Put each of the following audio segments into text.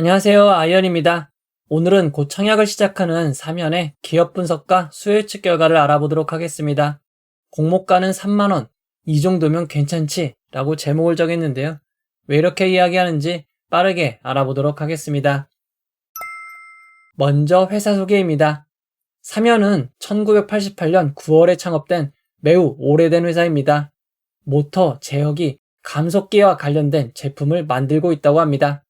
안녕하세요. 아이언입니다. 오늘은 곧 청약을 시작하는 사면의 기업 분석과 수요 예측 결과를 알아보도록 하겠습니다. 공모가는 3만원, 이 정도면 괜찮지? 라고 제목을 정했는데요. 왜 이렇게 이야기하는지 빠르게 알아보도록 하겠습니다. 먼저 회사 소개입니다. 사면은 1988년 9월에 창업된 매우 오래된 회사입니다. 모터, 제어기, 감속기와 관련된 제품을 만들고 있다고 합니다.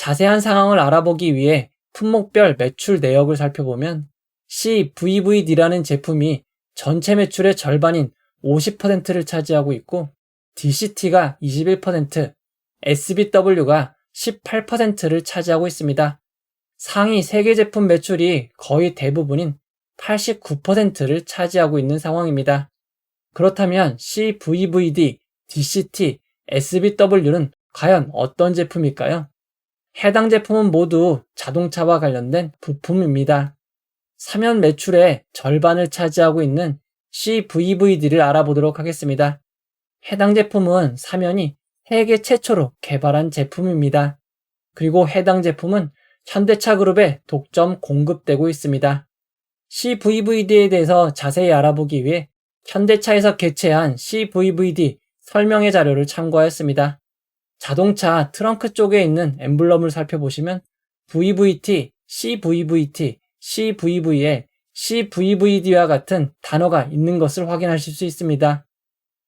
자세한 상황을 알아보기 위해 품목별 매출 내역을 살펴보면 CVVD라는 제품이 전체 매출의 절반인 50%를 차지하고 있고 DCT가 21%, SBW가 18%를 차지하고 있습니다. 상위 3개 제품 매출이 거의 대부분인 89%를 차지하고 있는 상황입니다. 그렇다면 CVVD, DCT, SBW는 과연 어떤 제품일까요? 해당 제품은 모두 자동차와 관련된 부품입니다. 사면 매출의 절반을 차지하고 있는 CVVD를 알아보도록 하겠습니다. 해당 제품은 사면이 세계 최초로 개발한 제품입니다. 그리고 해당 제품은 현대차 그룹에 독점 공급되고 있습니다. CVVD에 대해서 자세히 알아보기 위해 현대차에서 개최한 CVVD 설명회 자료를 참고하였습니다. 자동차 트렁크 쪽에 있는 엠블럼을 살펴보시면 VVT, CVVT, CVV에 CVVD와 같은 단어가 있는 것을 확인하실 수 있습니다.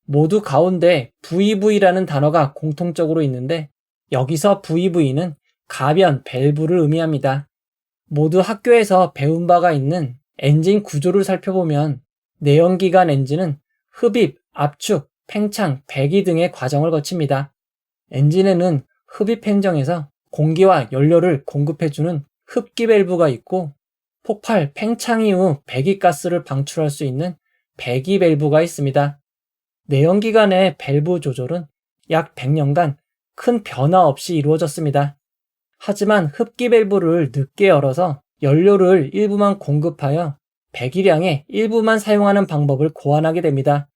모두 가운데 VV라는 단어가 공통적으로 있는데 여기서 VV는 가변 밸브를 의미합니다. 모두 학교에서 배운 바가 있는 엔진 구조를 살펴보면 내연기관 엔진은 흡입, 압축, 팽창, 배기 등의 과정을 거칩니다. 엔진에는 흡입 행정에서 공기와 연료를 공급해주는 흡기 밸브가 있고 폭발, 팽창 이후 배기가스를 방출할 수 있는 배기 밸브가 있습니다. 내연기관의 밸브 조절은 약 100년간 큰 변화 없이 이루어졌습니다. 하지만 흡기 밸브를 늦게 열어서 연료를 일부만 공급하여 배기량의 일부만 사용하는 방법을 고안하게 됩니다.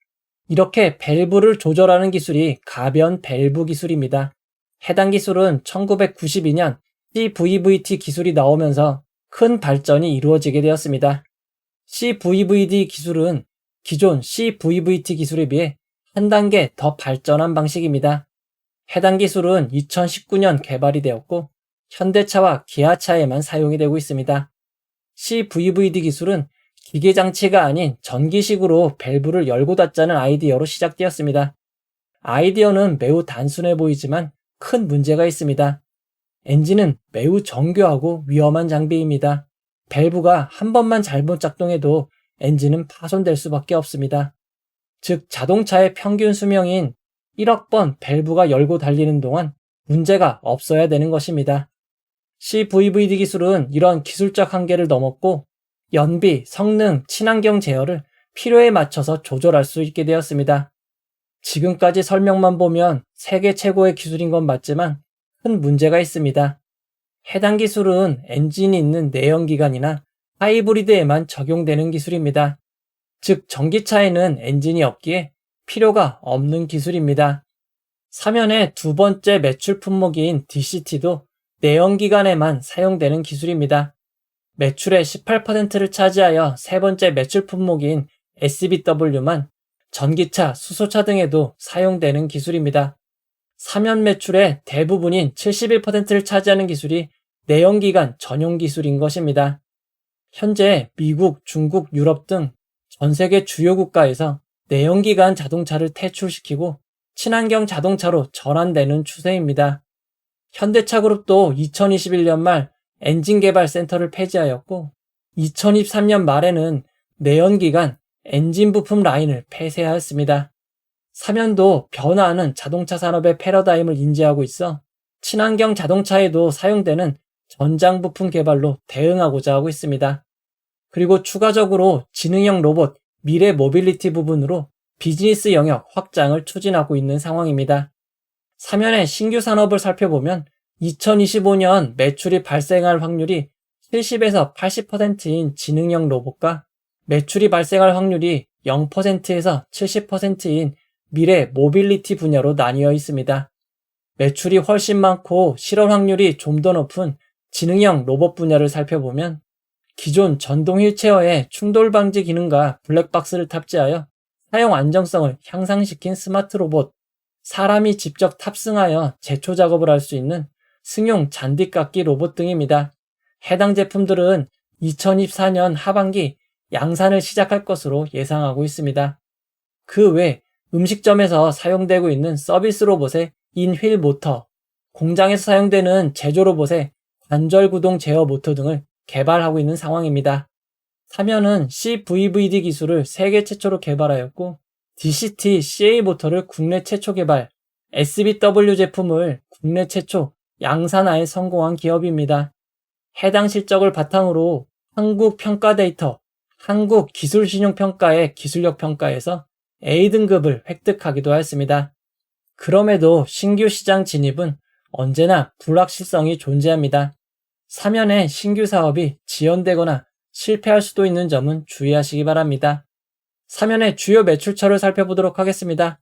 이렇게 밸브를 조절하는 기술이 가변 밸브 기술입니다. 해당 기술은 1992년 CVVT 기술이 나오면서 큰 발전이 이루어지게 되었습니다. CVVD 기술은 기존 CVVT 기술에 비해 한 단계 더 발전한 방식입니다. 해당 기술은 2019년 개발이 되었고 현대차와 기아차에만 사용이 되고 있습니다. CVVD 기술은 기계장치가 아닌 전기식으로 밸브를 열고 닫자는 아이디어로 시작되었습니다. 아이디어는 매우 단순해 보이지만 큰 문제가 있습니다. 엔진은 매우 정교하고 위험한 장비입니다. 밸브가 한 번만 잘못 작동해도 엔진은 파손될 수밖에 없습니다. 즉 자동차의 평균 수명인 1억 번 밸브가 열고 달리는 동안 문제가 없어야 되는 것입니다. CVVD 기술은 이런 기술적 한계를 넘었고 연비, 성능, 친환경 제어를 필요에 맞춰서 조절할 수 있게 되었습니다. 지금까지 설명만 보면 세계 최고의 기술인 건 맞지만 큰 문제가 있습니다. 해당 기술은 엔진이 있는 내연기관이나 하이브리드에만 적용되는 기술입니다. 즉 전기차에는 엔진이 없기에 필요가 없는 기술입니다. 사면의 두 번째 매출 품목인 DCT도 내연기관에만 사용되는 기술입니다. 매출의 18%를 차지하여 세 번째 매출 품목인 SBW만 전기차, 수소차 등에도 사용되는 기술입니다. 사면 매출의 대부분인 71%를 차지하는 기술이 내연기관 전용 기술인 것입니다. 현재 미국, 중국, 유럽 등 전 세계 주요 국가에서 내연기관 자동차를 퇴출시키고 친환경 자동차로 전환되는 추세입니다. 현대차 그룹도 2021년 말 엔진 개발 센터를 폐지하였고 2023년 말에는 내연기관 엔진 부품 라인을 폐쇄하였습니다. 사면도 변화하는 자동차 산업의 패러다임을 인지하고 있어 친환경 자동차에도 사용되는 전장 부품 개발로 대응하고자 하고 있습니다. 그리고 추가적으로 지능형 로봇, 미래 모빌리티 부분으로 비즈니스 영역 확장을 추진하고 있는 상황입니다. 사면의 신규 산업을 살펴보면 2025년 매출이 발생할 확률이 70에서 80%인 지능형 로봇과 매출이 발생할 확률이 0%에서 70%인 미래 모빌리티 분야로 나뉘어 있습니다. 매출이 훨씬 많고 실현 확률이 좀 더 높은 지능형 로봇 분야를 살펴보면 기존 전동 휠체어의 충돌 방지 기능과 블랙박스를 탑재하여 사용 안정성을 향상시킨 스마트 로봇, 사람이 직접 탑승하여 제초 작업을 할 수 있는 승용 잔디깎기 로봇 등입니다. 해당 제품들은 2024년 하반기 양산을 시작할 것으로 예상하고 있습니다. 그 외 음식점에서 사용되고 있는 서비스 로봇의 인휠 모터, 공장에서 사용되는 제조 로봇의 관절 구동 제어 모터 등을 개발하고 있는 상황입니다. 사면은 CVVD 기술을 세계 최초로 개발하였고 DCT CA 모터를 국내 최초 개발, SBW 제품을 국내 최초 양산화에 성공한 기업입니다. 해당 실적을 바탕으로 한국평가데이터, 한국기술신용평가의 기술력 평가에서 A등급을 획득하기도 하였습니다. 그럼에도 신규 시장 진입은 언제나 불확실성이 존재합니다. 사면의 신규 사업이 지연되거나 실패할 수도 있는 점은 주의하시기 바랍니다. 사면의 주요 매출처를 살펴보도록 하겠습니다.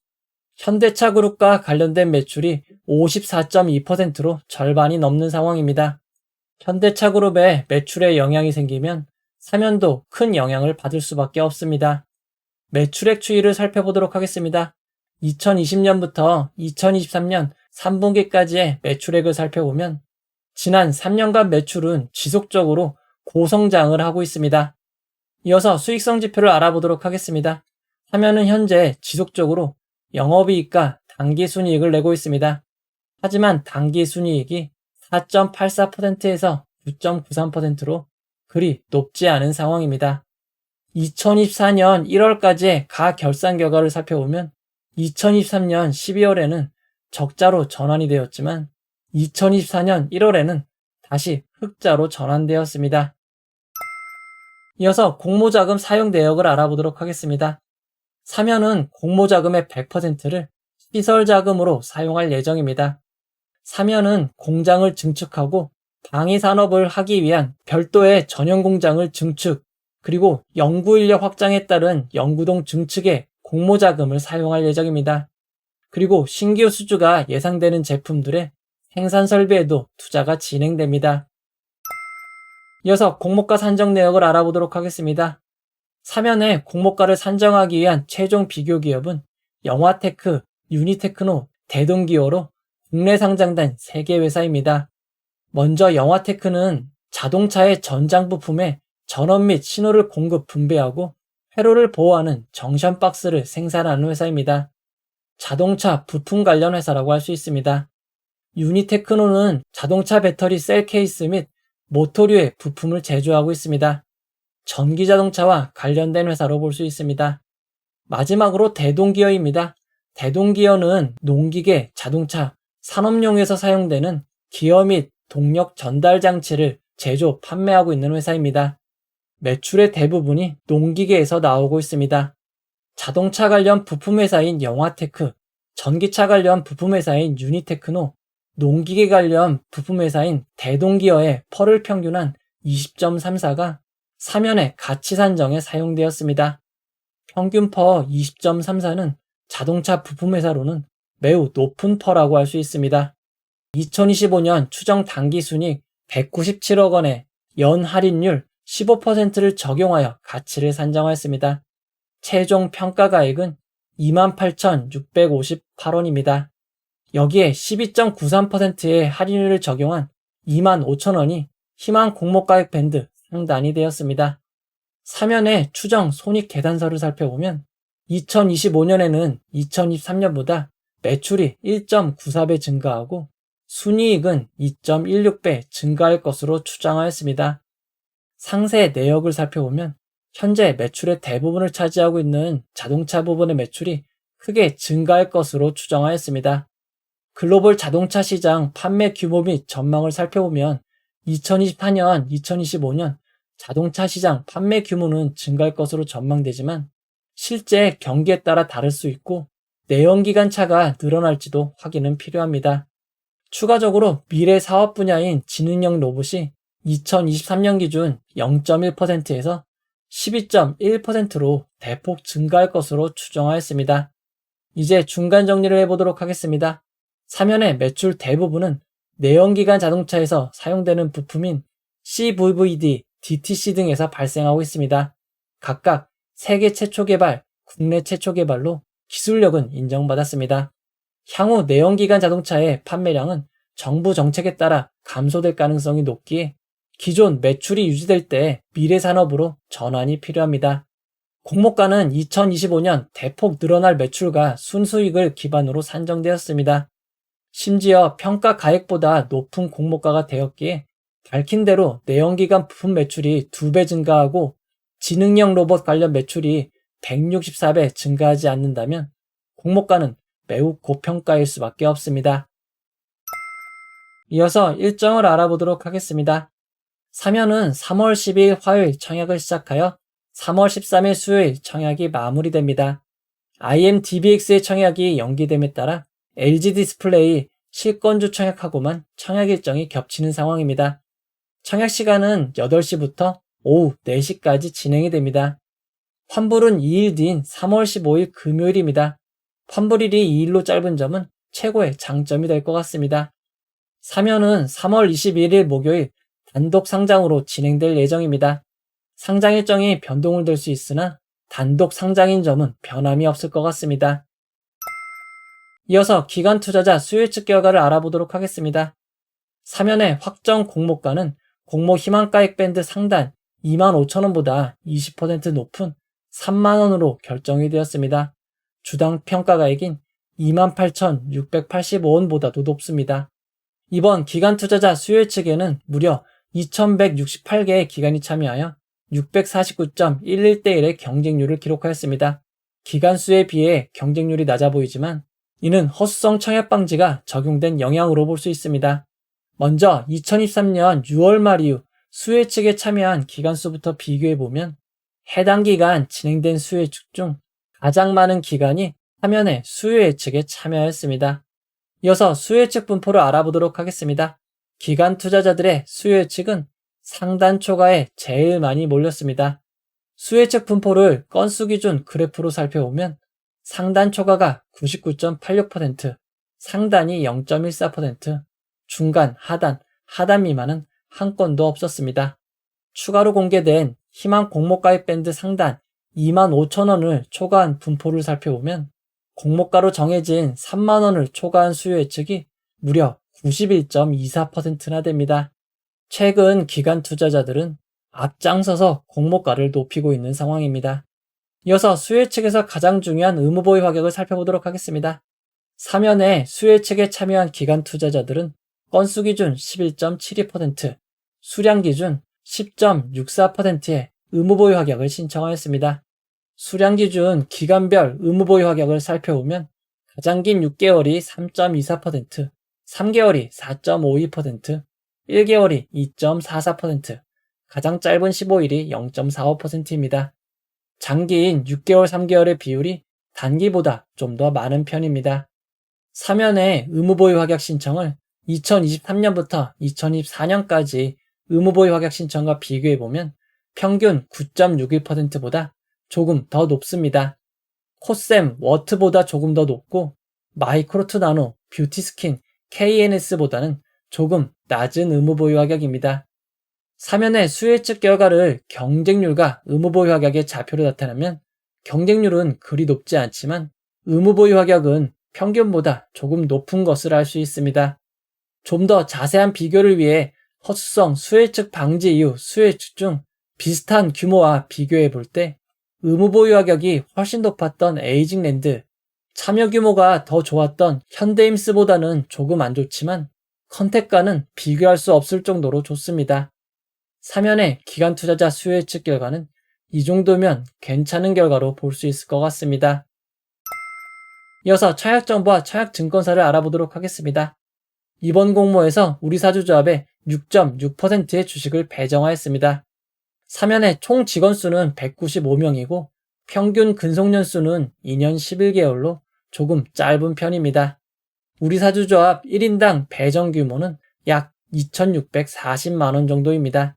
현대차 그룹과 관련된 매출이 54.2%로 절반이 넘는 상황입니다. 현대차 그룹의 매출에 영향이 생기면 사면도 큰 영향을 받을 수밖에 없습니다. 매출액 추이를 살펴보도록 하겠습니다. 2020년부터 2023년 3분기까지의 매출액을 살펴보면 지난 3년간 매출은 지속적으로 고성장을 하고 있습니다. 이어서 수익성 지표를 알아보도록 하겠습니다. 사면은 현재 지속적으로 영업이익과 당기순이익을 내고 있습니다. 하지만 당기순이익이 4.84%에서 9.93%로 그리 높지 않은 상황입니다. 2024년 1월까지의 가결산 결과를 살펴보면 2023년 12월에는 적자로 전환이 되었지만 2024년 1월에는 다시 흑자로 전환되었습니다. 이어서 공모자금 사용 내역을 알아보도록 하겠습니다. 사면은 공모자금의 100%를 시설자금으로 사용할 예정입니다. 사면은 공장을 증축하고 방위산업을 하기 위한 별도의 전용 공장을 증축, 그리고 연구인력 확장에 따른 연구동 증축에 공모자금을 사용할 예정입니다. 그리고 신규 수주가 예상되는 제품들의 생산 설비에도 투자가 진행됩니다. 이어서 공모가 산정 내역을 알아보도록 하겠습니다. 사면의 공모가를 산정하기 위한 최종 비교 기업은 영화테크, 유니테크노, 대동기어로 국내 상장된 3개 회사입니다. 먼저 영화테크는 자동차의 전장 부품에 전원 및 신호를 공급 분배하고 회로를 보호하는 정션 박스를 생산하는 회사입니다. 자동차 부품 관련 회사라고 할 수 있습니다. 유니테크노는 자동차 배터리 셀 케이스 및 모터류의 부품을 제조하고 있습니다. 전기자동차와 관련된 회사로 볼 수 있습니다. 마지막으로 대동기어입니다. 대동기어는 농기계, 자동차, 산업용에서 사용되는 기어 및 동력 전달 장치를 제조, 판매하고 있는 회사입니다. 매출의 대부분이 농기계에서 나오고 있습니다. 자동차 관련 부품 회사인 영화테크, 전기차 관련 부품 회사인 유니테크노, 농기계 관련 부품 회사인 대동기어의 펄을 평균한 20.34가 사면의 가치 산정에 사용되었습니다. 평균 퍼 20.34는 자동차 부품 회사로는 매우 높은 퍼라고 할 수 있습니다. 2025년 추정 당기순이익 197억 원에 연 할인율 15%를 적용하여 가치를 산정하였습니다. 최종 평가가액은 28,658원입니다. 여기에 12.93%의 할인율을 적용한 25,000원이 희망 공모가액 밴드 상단이 되었습니다. 사면의 추정 손익 계산서를 살펴보면 2025년에는 2023년보다 매출이 1.94배 증가하고 순이익은 2.16배 증가할 것으로 추정하였습니다. 상세 내역을 살펴보면 현재 매출의 대부분을 차지하고 있는 자동차 부분의 매출이 크게 증가할 것으로 추정하였습니다. 글로벌 자동차 시장 판매 규모 및 전망을 살펴보면 2024년, 2025년 자동차 시장 판매 규모는 증가할 것으로 전망되지만 실제 경기에 따라 다를 수 있고 내연기관차가 늘어날지도 확인은 필요합니다. 추가적으로 미래 사업 분야인 지능형 로봇이 2023년 기준 0.1%에서 12.1%로 대폭 증가할 것으로 추정하였습니다. 이제 중간 정리를 해보도록 하겠습니다. 사면의 매출 대부분은 내연기관 자동차에서 사용되는 부품인 CVVD, DTC 등에서 발생하고 있습니다. 각각 세계 최초 개발, 국내 최초 개발로 기술력은 인정받았습니다. 향후 내연기관 자동차의 판매량은 정부 정책에 따라 감소될 가능성이 높기에 기존 매출이 유지될 때 미래 산업으로 전환이 필요합니다. 공모가는 2025년 대폭 늘어날 매출과 순수익을 기반으로 산정되었습니다. 심지어 평가 가액보다 높은 공모가가 되었기에 밝힌 대로 내연기관 부품 매출이 2배 증가하고 지능형 로봇 관련 매출이 164배 증가하지 않는다면 공모가는 매우 고평가일 수밖에 없습니다. 이어서 일정을 알아보도록 하겠습니다. 사면은 3월 12일 화요일 청약을 시작하여 3월 13일 수요일 청약이 마무리됩니다. IMDbX의 청약이 연기됨에 따라 LG 디스플레이 실권주 청약하고만 청약 일정이 겹치는 상황입니다. 청약 시간은 8시부터 오후 4시까지 진행이 됩니다. 환불은 2일 뒤인 3월 15일 금요일입니다. 환불일이 2일로 짧은 점은 최고의 장점이 될 것 같습니다. 사면은 3월 21일 목요일 단독 상장으로 진행될 예정입니다. 상장 일정이 변동을 될 수 있으나 단독 상장인 점은 변함이 없을 것 같습니다. 이어서 기관 투자자 수요예측 결과를 알아보도록 하겠습니다. 사면의 확정 공모가는 공모 희망가액 밴드 상단 25,000원보다 20% 높은 30,000원으로 결정이 되었습니다. 주당 평가가액인 28,685원보다도 높습니다. 이번 기관 투자자 수요예측에는 무려 2,168개의 기관이 참여하여 649.11대 1의 경쟁률을 기록하였습니다. 기관 수에 비해 경쟁률이 낮아 보이지만 이는 허수성 청약 방지가 적용된 영향으로 볼 수 있습니다. 먼저 2023년 6월 말 이후 수요예측에 참여한 기관 수부터 비교해보면 해당 기간 진행된 수요예측 중 가장 많은 기관이 화면의 수요예측에 참여하였습니다. 이어서 수요예측 분포를 알아보도록 하겠습니다. 기관 투자자들의 수요예측은 상단 초과에 제일 많이 몰렸습니다. 수요예측 분포를 건수 기준 그래프로 살펴보면 상단 초과가 99.86%, 상단이 0.14%, 중간, 하단 미만은 한 건도 없었습니다. 추가로 공개된 희망 공모가액 밴드 상단 25,000원을 초과한 분포를 살펴보면 공모가로 정해진 30,000원을 초과한 수요예측이 무려 91.24%나 됩니다. 최근 기관 투자자들은 앞장서서 공모가를 높이고 있는 상황입니다. 이어서 수요예측에서 가장 중요한 의무보유 가격을 살펴보도록 하겠습니다. 사면에 수요예측에 참여한 기관 투자자들은 건수 기준 11.72%, 수량 기준 10.64%의 의무보유 가격을 신청하였습니다. 수량 기준 기간별 의무보유 가격을 살펴보면 가장 긴 6개월이 3.24%, 3개월이 4.52%, 1개월이 2.44%, 가장 짧은 15일이 0.45%입니다. 장기인 6개월, 3개월의 비율이 단기보다 좀 더 많은 편입니다. 사면의 의무보유 확약 신청을 2023년부터 2024년까지 의무보유 확약 신청과 비교해보면 평균 9.61%보다 조금 더 높습니다. 코셈, 워트보다 조금 더 높고 마이크로트 나노, 뷰티스킨, KNS보다는 조금 낮은 의무보유 가격입니다. 사면의 수요예측 결과를 경쟁률과 의무보유 가격의 좌표로 나타내면 경쟁률은 그리 높지 않지만 의무보유 가격은 평균보다 조금 높은 것을 알 수 있습니다. 좀 더 자세한 비교를 위해 허수성 수요예측 방지 이후 수요예측 중 비슷한 규모와 비교해 볼 때 의무보유 가격이 훨씬 높았던 에이징랜드, 참여 규모가 더 좋았던 현대임스보다는 조금 안 좋지만 컨택과는 비교할 수 없을 정도로 좋습니다. 사면의 기관 투자자 수요예측 결과는 이 정도면 괜찮은 결과로 볼 수 있을 것 같습니다. 이어서 청약정보와 청약증권사를 알아보도록 하겠습니다. 이번 공모에서 우리사주조합에 6.6%의 주식을 배정하였습니다. 사면의 총 직원수는 195명이고 평균 근속연수는 2년 11개월로 조금 짧은 편입니다. 우리사주조합 1인당 배정 규모는 약 2,640만원 정도입니다.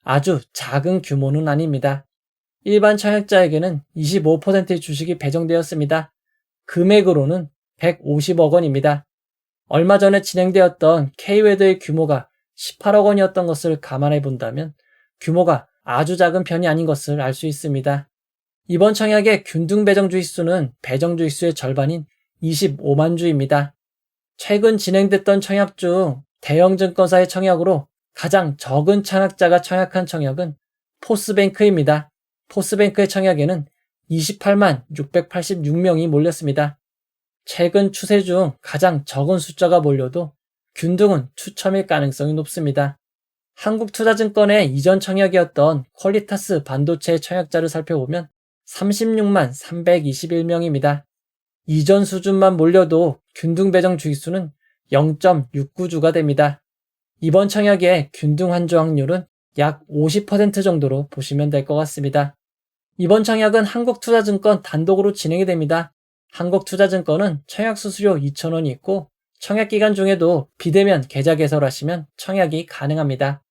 아주 작은 규모는 아닙니다. 일반 청약자에게는 25%의 주식이 배정되었습니다. 금액으로는 150억 원입니다. 얼마 전에 진행되었던 K웨드의 규모가 18억 원이었던 것을 감안해 본다면 규모가 아주 작은 편이 아닌 것을 알 수 있습니다. 이번 청약의 균등 배정 주의수는 배정 주의수의 절반인 25만 주입니다. 최근 진행됐던 청약 중 대형 증권사의 청약으로 가장 적은 청약자가 청약한 청약은 포스뱅크입니다. 포스뱅크의 청약에는 28만 686명이 몰렸습니다. 최근 추세 중 가장 적은 숫자가 몰려도 균등은 추첨일 가능성이 높습니다. 한국투자증권의 이전 청약이었던 퀄리타스 반도체 청약자를 살펴보면 36만 321명입니다. 이전 수준만 몰려도 균등 배정 주기수는 0.69주가 됩니다. 이번 청약의 균등 환조 확률은 약 50% 정도로 보시면 될 것 같습니다. 이번 청약은 한국투자증권 단독으로 진행이 됩니다. 한국투자증권은 청약 수수료 2,000원이 있고 청약 기간 중에도 비대면 계좌 개설하시면 청약이 가능합니다.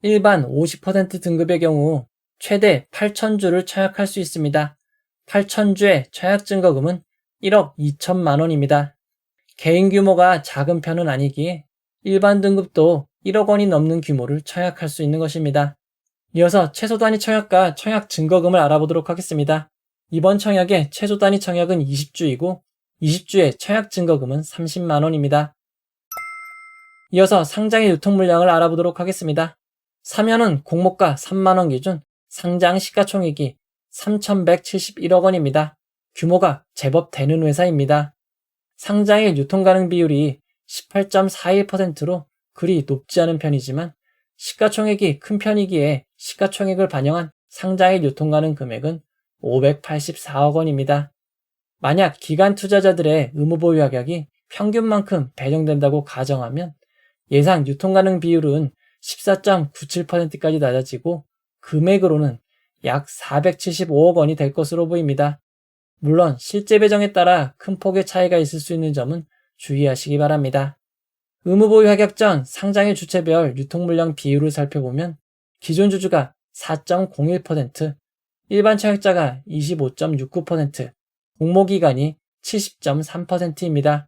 일반 50% 등급의 경우 최대 8,000주를 청약할 수 있습니다. 8,000주의 청약 증거금은 1억 2천만 원입니다. 개인 규모가 작은 편은 아니기에 일반 등급도 1억 원이 넘는 규모를 청약할 수 있는 것입니다. 이어서 최소 단위 청약과 청약 증거금을 알아보도록 하겠습니다. 이번 청약의 최소 단위 청약은 20주이고 20주의 청약 증거금은 30만 원입니다. 이어서 상장의 유통 물량을 알아보도록 하겠습니다. 사면은 공모가 3만 원 기준 상장 시가총액이 3,171억 원입니다. 규모가 제법 되는 회사입니다. 상장일 유통 가능 비율이 18.41%로 그리 높지 않은 편이지만 시가총액이 큰 편이기에 시가총액을 반영한 상장일 유통 가능 금액은 584억 원입니다. 만약 기관 투자자들의 의무보유 합약이 평균만큼 배정된다고 가정하면 예상 유통 가능 비율은 14.97%까지 낮아지고 금액으로는 약 475억 원이 될 것으로 보입니다. 물론 실제 배정에 따라 큰 폭의 차이가 있을 수 있는 점은 주의하시기 바랍니다. 의무보유 합약 전 상장일 주체별 유통 물량 비율을 살펴보면 기존 주주가 4.01%, 일반 청약자가 25.69%, 공모기관이 70.3%입니다.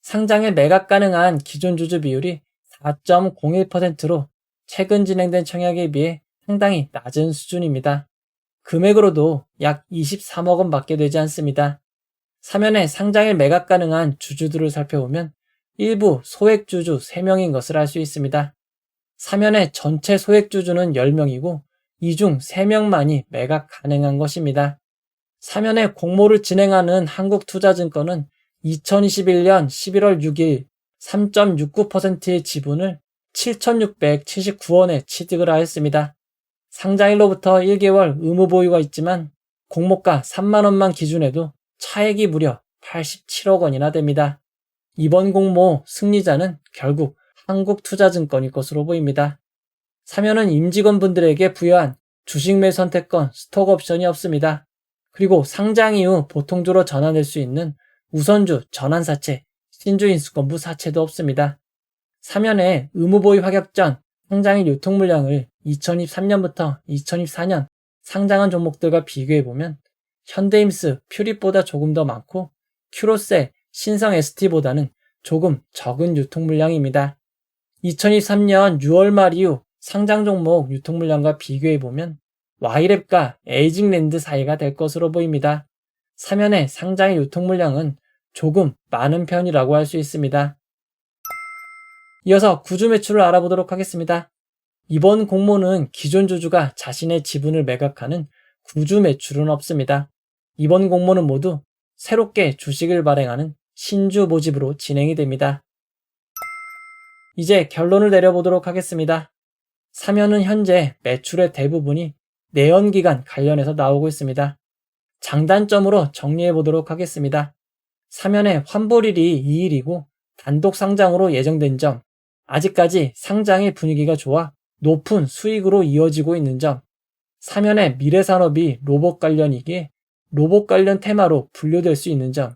상장일 매각 가능한 기존 주주 비율이 4.01%로 최근 진행된 청약에 비해 상당히 낮은 수준입니다. 금액으로도 약 23억 원 밖에 되지 않습니다. 사면에 상장일 매각 가능한 주주들을 살펴보면 일부 소액주주 3명인 것을 알 수 있습니다. 사면의 전체 소액주주는 10명이고 이 중 3명만이 매각 가능한 것입니다. 사면의 공모를 진행하는 한국투자증권은 2021년 11월 6일 3.69%의 지분을 7,679원에 취득을 하였습니다. 상장일로부터 1개월 의무 보유가 있지만 공모가 3만 원만 기준해도 차액이 무려 87억 원이나 됩니다. 이번 공모 승리자는 결국 한국투자증권일 것으로 보입니다. 사면은 임직원분들에게 부여한 주식 매수 선택권 스톡 옵션이 없습니다. 그리고 상장 이후 보통주로 전환될 수 있는 우선주 전환사채, 신주인수권부 사채도 없습니다. 사면에 의무보유 합약 전 상장일 유통 물량을 2023년부터 2024년 상장한 종목들과 비교해보면 현대임스, 퓨릿보다 조금 더 많고 큐로셀, 신성 ST보다는 조금 적은 유통 물량입니다. 2023년 6월 말 이후 상장 종목 유통 물량과 비교해보면 Y랩과 에이징랜드 사이가 될 것으로 보입니다. 사면의 상장일 유통 물량은 조금 많은 편이라고 할 수 있습니다. 이어서 구주 매출을 알아보도록 하겠습니다. 이번 공모는 기존 주주가 자신의 지분을 매각하는 구주 매출은 없습니다. 이번 공모는 모두 새롭게 주식을 발행하는 신주 모집으로 진행이 됩니다. 이제 결론을 내려보도록 하겠습니다. 사면은 현재 매출의 대부분이 내연기관 관련해서 나오고 있습니다. 장단점으로 정리해보도록 하겠습니다. 사면의 환불일이 2일이고 단독 상장으로 예정된 점, 아직까지 상장의 분위기가 좋아 높은 수익으로 이어지고 있는 점, 사면의 미래산업이 로봇 관련이기에 로봇 관련 테마로 분류될 수 있는 점,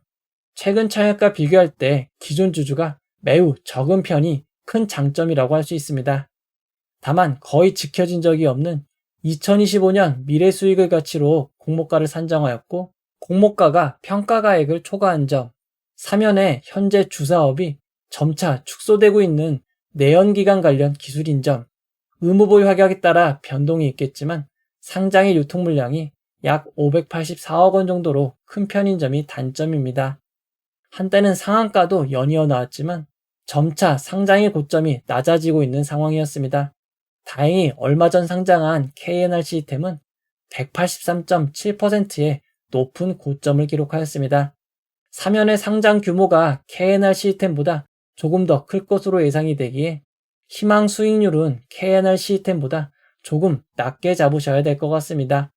최근 청약과 비교할 때 기존 주주가 매우 적은 편이 큰 장점이라고 할 수 있습니다. 다만 거의 지켜진 적이 없는 2025년 미래수익을 가치로 공모가를 산정하였고 공모가가 평가가액을 초과한 점, 사면의 현재 주사업이 점차 축소되고 있는 내연기관 관련 기술 인정, 의무보유 확약에 따라 변동이 있겠지만 상장의 유통 물량이 약 584억 원 정도로 큰 편인 점이 단점입니다. 한때는 상한가도 연이어 나왔지만 점차 상장의 고점이 낮아지고 있는 상황이었습니다. 다행히 얼마 전 상장한 KNR 시스템은 183.7%의 높은 고점을 기록하였습니다. 사면의 상장 규모가 KNR 시스템보다 조금 더 클 것으로 예상이 되기에 희망 수익률은 KNR 시스템보다 조금 낮게 잡으셔야 될 것 같습니다.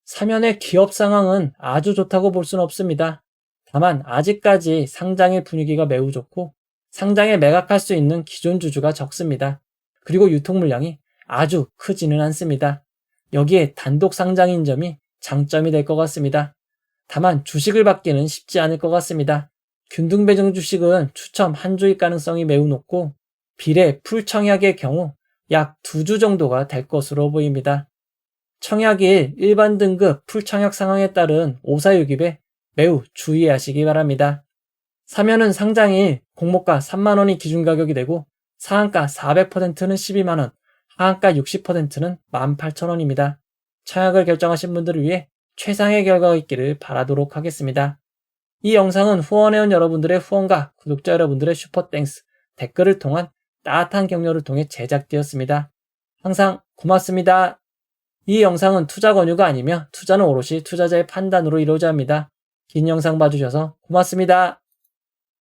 사면의 기업 상황은 아주 좋다고 볼 수는 없습니다. 다만 아직까지 상장의 분위기가 매우 좋고 상장에 매각할 수 있는 기존 주주가 적습니다. 그리고 유통 물량이 아주 크지는 않습니다. 여기에 단독 상장인 점이 장점이 될 것 같습니다. 다만 주식을 받기는 쉽지 않을 것 같습니다. 균등배정 주식은 추첨 한 주일 가능성이 매우 높고 비례 풀청약의 경우 약 2주 정도가 될 것으로 보입니다. 청약일 일반 등급 풀청약 상황에 따른 오사유깁에 매우 주의하시기 바랍니다. 사면은 상장일 공모가 3만원이 기준가격이 되고 상한가 400%는 12만원, 하한가 60%는 18,000원입니다. 청약을 결정하신 분들을 위해 최상의 결과가 있기를 바라도록 하겠습니다. 이 영상은 후원해온 여러분들의 후원과 구독자 여러분들의 슈퍼땡스, 댓글을 통한 따뜻한 격려를 통해 제작되었습니다. 항상 고맙습니다. 이 영상은 투자 권유가 아니며 투자는 오롯이 투자자의 판단으로 이루어져야 합니다. 긴 영상 봐주셔서 고맙습니다.